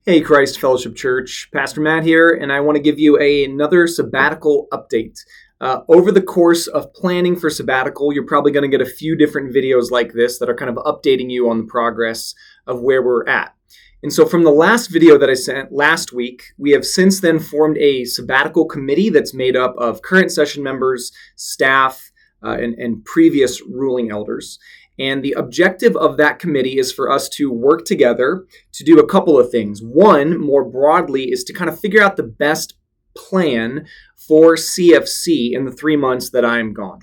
Hey, Christ Fellowship Church, Pastor Matt here, and I want to give you another sabbatical update. Over the course of planning for sabbatical, you're probably going to get a few different videos like this that are kind of updating you on the progress of where we're at. And so from the last video that I sent last week, we have since then formed a sabbatical committee that's made up of current session members, staff, and previous ruling elders. And the objective of that committee is for us to work together to do a couple of things. One, more broadly, is to kind of figure out the best plan for CFC in the 3 months that I'm gone.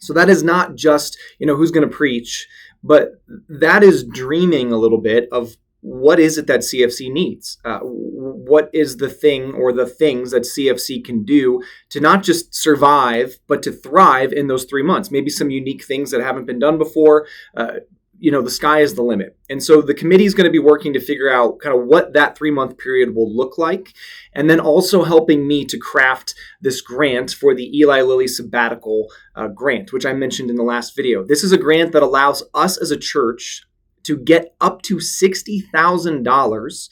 So that is not just, who's going to preach, but that is dreaming a little bit of what is it that CFC needs? What is the thing or the things that CFC can do to not just survive, but to thrive in those 3 months? Maybe some unique things that haven't been done before. The sky is the limit. And so the committee is going to be working to figure out kind of what that 3-month period will look like. And then also helping me to craft this grant for the Eli Lilly Sabbatical grant, which I mentioned in the last video. This is a grant that allows us as a church to get up to $60,000,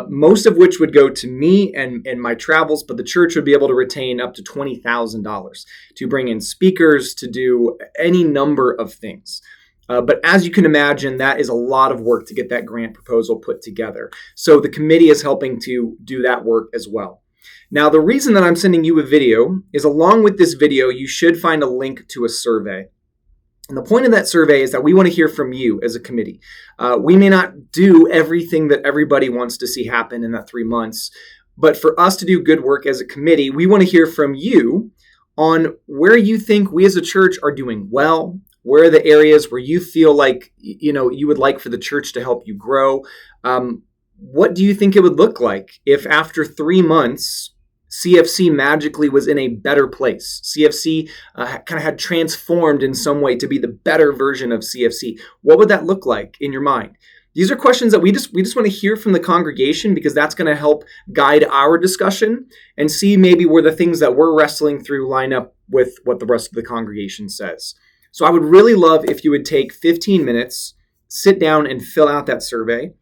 most of which would go to me and my travels, but the church would be able to retain up to $20,000 to bring in speakers, to do any number of things. But as you can imagine, that is a lot of work to get that grant proposal put together. So the committee is helping to do that work as well. Now, the reason that I'm sending you a video is along with this video, you should find a link to a survey. And the point of that survey is that we want to hear from you as a committee. We may not do everything that everybody wants to see happen in that 3 months, but for us to do good work as a committee, we want to hear from you on where you think we as a church are doing well. Where are the areas where you feel like, you would like for the church to help you grow? What do you think it would look like if after 3 months, CFC magically was in a better place? CFC kind of had transformed in some way to be the better version of CFC. What would that look like in your mind? These are questions that we just want to hear from the congregation, because that's going to help guide our discussion and see maybe where the things that we're wrestling through line up with what the rest of the congregation says. So I would really love if you would take 15 minutes, sit down and fill out that survey.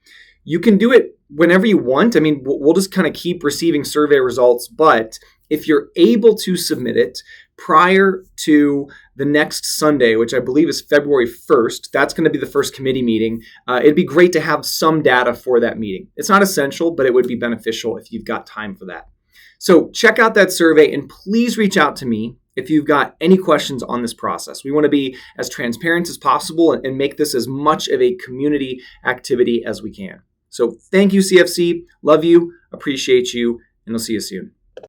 You can do it whenever you want. I mean, we'll just kind of keep receiving survey results, but if you're able to submit it prior to the next Sunday, which I believe is February 1st, that's going to be the first committee meeting. It'd be great to have some data for that meeting. It's not essential, but it would be beneficial if you've got time for that. So check out that survey and please reach out to me if you've got any questions on this process. We want to be as transparent as possible and make this as much of a community activity as we can. So thank you, CFC. Love you, appreciate you, and I'll see you soon.